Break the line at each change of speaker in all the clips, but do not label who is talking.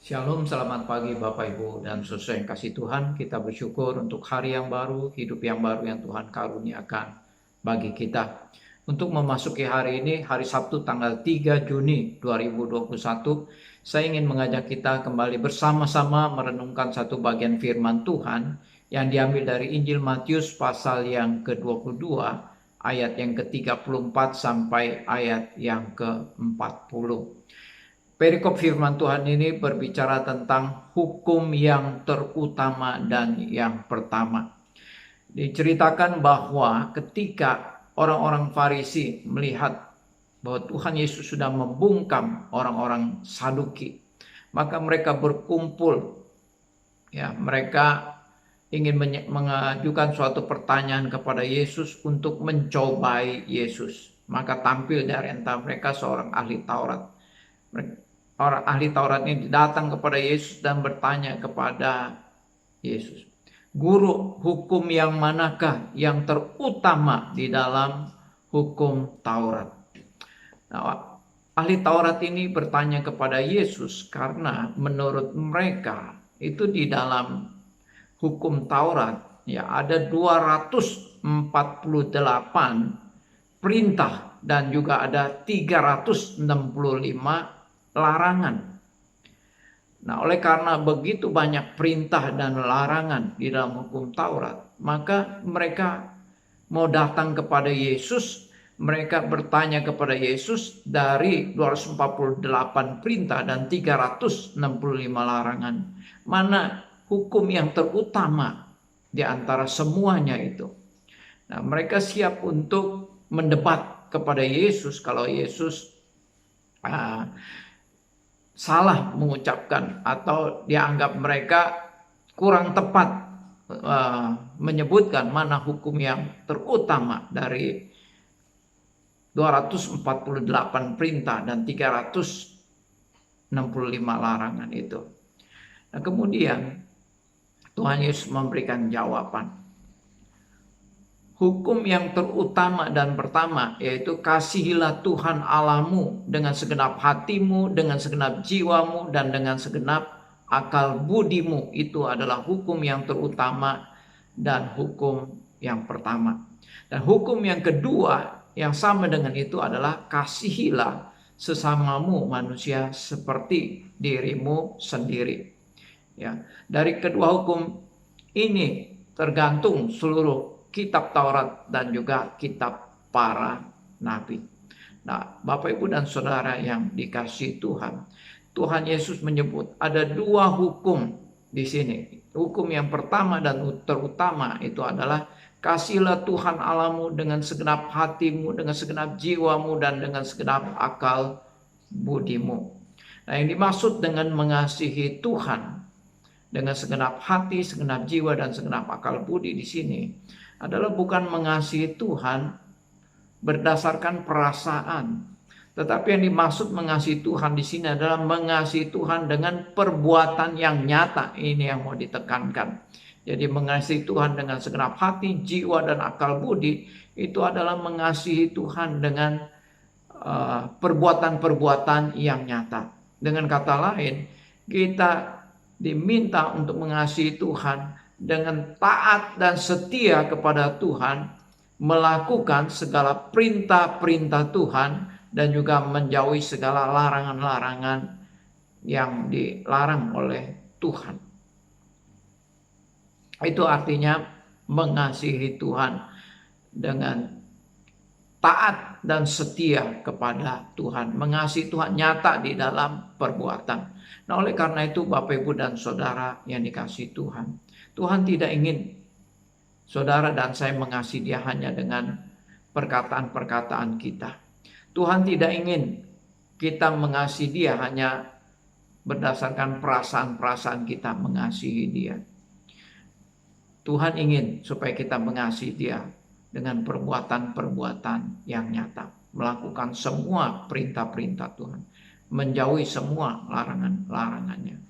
Shalom, selamat pagi Bapak Ibu dan saudara yang kasih Tuhan. Kita bersyukur untuk hari yang baru, hidup yang baru yang Tuhan karuniakan bagi kita. Untuk memasuki hari ini, hari Sabtu tanggal 3 Juni 2021, saya ingin mengajak kita kembali bersama-sama merenungkan satu bagian firman Tuhan yang diambil dari Injil Matius pasal yang ke-22, ayat yang ke-34 sampai ayat yang ke-40. Perikop firman Tuhan ini berbicara tentang hukum yang terutama dan yang pertama. Diceritakan bahwa ketika orang-orang Farisi melihat bahwa Tuhan Yesus sudah membungkam orang-orang Saduki, maka mereka berkumpul. Ya, mereka ingin mengajukan suatu pertanyaan kepada Yesus untuk mencobai Yesus. Maka tampil dari antara mereka seorang ahli Taurat. Orang ahli Taurat ini datang kepada Yesus dan bertanya kepada Yesus, "Guru, hukum yang manakah yang terutama di dalam hukum Taurat?" Nah, ahli Taurat ini bertanya kepada Yesus karena menurut mereka itu di dalam hukum Taurat ya ada 248 perintah dan juga ada 365 larangan. Nah, oleh karena begitu banyak perintah dan larangan di dalam hukum Taurat, maka mereka mau datang kepada Yesus, mereka bertanya kepada Yesus dari 248 perintah dan 365 larangan. Mana hukum yang terutama di antara semuanya itu? Nah, mereka siap untuk mendebat kepada Yesus kalau Yesus salah mengucapkan atau dianggap mereka kurang tepat menyebutkan mana hukum yang terutama dari 248 perintah dan 365 larangan itu. Nah, kemudian Tuhan Yesus memberikan jawaban. Hukum yang terutama dan pertama yaitu kasihilah Tuhan Allahmu dengan segenap hatimu, dengan segenap jiwamu, dan dengan segenap akal budimu. Itu adalah hukum yang terutama dan hukum yang pertama. Dan hukum yang kedua yang sama dengan itu adalah kasihilah sesamamu manusia seperti dirimu sendiri. Ya, dari kedua hukum ini tergantung seluruh kitab Taurat dan juga kitab para nabi. Nah, Bapak Ibu dan Saudara yang dikasihi Tuhan, Tuhan Yesus menyebut ada dua hukum di sini. Hukum yang pertama dan terutama itu adalah kasihlah Tuhan Allahmu dengan segenap hatimu, dengan segenap jiwamu, dan dengan segenap akal budimu. Nah, yang dimaksud dengan mengasihi Tuhan dengan segenap hati, segenap jiwa, dan segenap akal budi di sini adalah bukan mengasihi Tuhan berdasarkan perasaan, tetapi yang dimaksud mengasihi Tuhan di sini adalah mengasihi Tuhan dengan perbuatan yang nyata. Ini yang mau ditekankan. Jadi mengasihi Tuhan dengan segenap hati, jiwa, dan akal budi itu adalah mengasihi Tuhan dengan perbuatan-perbuatan yang nyata. Dengan kata lain, kita diminta untuk mengasihi Tuhan dengan taat dan setia kepada Tuhan, melakukan segala perintah-perintah Tuhan, dan juga menjauhi segala larangan-larangan yang dilarang oleh Tuhan. Itu artinya mengasihi Tuhan dengan taat dan setia kepada Tuhan. Mengasihi Tuhan nyata di dalam perbuatan. Nah, oleh karena itu Bapak Ibu dan Saudara yang dikasihi Tuhan, Tuhan tidak ingin saudara dan saya mengasihi Dia hanya dengan perkataan-perkataan kita. Tuhan tidak ingin kita mengasihi Dia hanya berdasarkan perasaan-perasaan kita mengasihi Dia. Tuhan ingin supaya kita mengasihi Dia dengan perbuatan-perbuatan yang nyata. Melakukan semua perintah-perintah Tuhan. Menjauhi semua larangan-larangannya.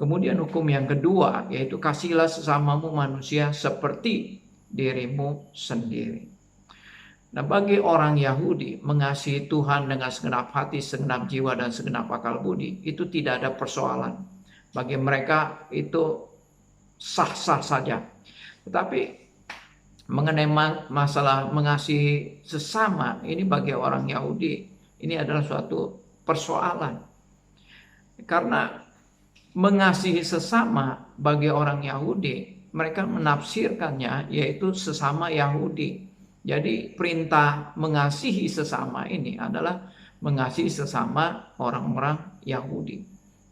Kemudian hukum yang kedua yaitu kasihlah sesamamu manusia seperti dirimu sendiri. Nah, bagi orang Yahudi mengasihi Tuhan dengan segenap hati, segenap jiwa, dan segenap akal budi itu tidak ada persoalan. Bagi mereka itu sah-sah saja. Tetapi mengenai masalah mengasihi sesama, ini bagi orang Yahudi, ini adalah suatu persoalan. Karena mengasihi sesama bagi orang Yahudi, mereka menafsirkannya yaitu sesama Yahudi. Jadi perintah mengasihi sesama ini adalah mengasihi sesama orang-orang Yahudi.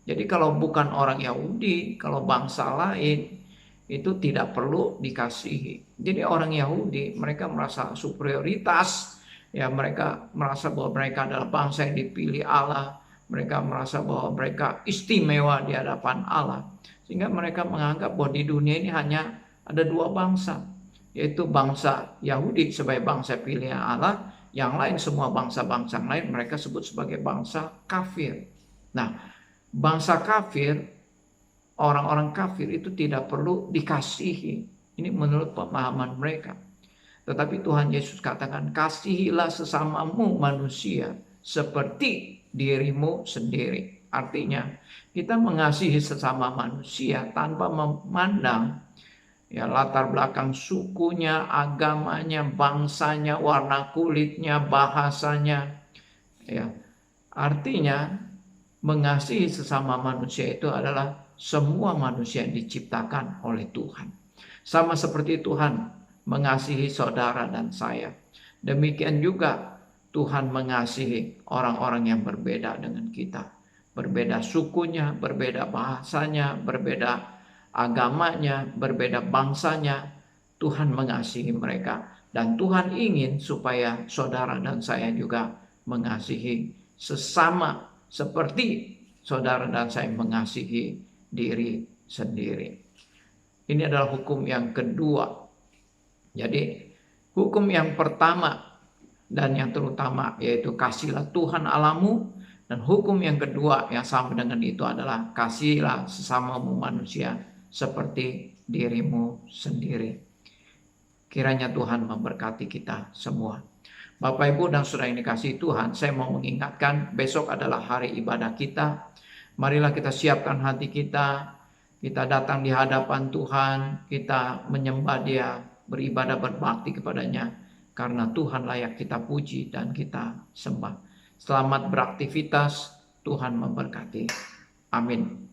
Jadi kalau bukan orang Yahudi, kalau bangsa lain, itu tidak perlu dikasihi. Jadi orang Yahudi, mereka merasa superioritas, ya mereka merasa bahwa mereka adalah bangsa yang dipilih Allah, mereka merasa bahwa mereka istimewa di hadapan Allah. Sehingga mereka menganggap bahwa di dunia ini hanya ada dua bangsa, yaitu bangsa Yahudi sebagai bangsa pilihan Allah, yang lain semua bangsa-bangsa lain mereka sebut sebagai bangsa kafir. Nah, bangsa kafir, orang-orang kafir itu tidak perlu dikasihi. Ini menurut pemahaman mereka. Tetapi Tuhan Yesus katakan, kasihilah sesamamu manusia seperti dirimu sendiri. Artinya, kita mengasihi sesama manusia tanpa memandang ya latar belakang sukunya, agamanya, bangsanya, warna kulitnya, bahasanya. Ya, artinya mengasihi sesama manusia itu adalah semua manusia yang diciptakan oleh Tuhan. Sama seperti Tuhan mengasihi saudara dan saya. Demikian juga Tuhan mengasihi orang-orang yang berbeda dengan kita. Berbeda sukunya, berbeda bahasanya, berbeda agamanya, berbeda bangsanya. Tuhan mengasihi mereka. Dan Tuhan ingin supaya saudara dan saya juga mengasihi sesama seperti saudara dan saya mengasihi diri sendiri. Ini adalah hukum yang kedua. Jadi hukum yang pertama dan yang terutama yaitu kasihlah Tuhan Allahmu, dan hukum yang kedua yang sama dengan itu adalah kasihlah sesamamu manusia seperti dirimu sendiri. Kiranya Tuhan memberkati kita semua. Bapak, Ibu, dan saudara yang dikasihi Tuhan, saya mau mengingatkan besok adalah hari ibadah kita. Marilah kita siapkan hati kita, kita datang di hadapan Tuhan, kita menyembah Dia, beribadah berbakti kepadanya, karena Tuhan layak kita puji dan kita sembah. Selamat beraktivitas, Tuhan memberkati. Amin.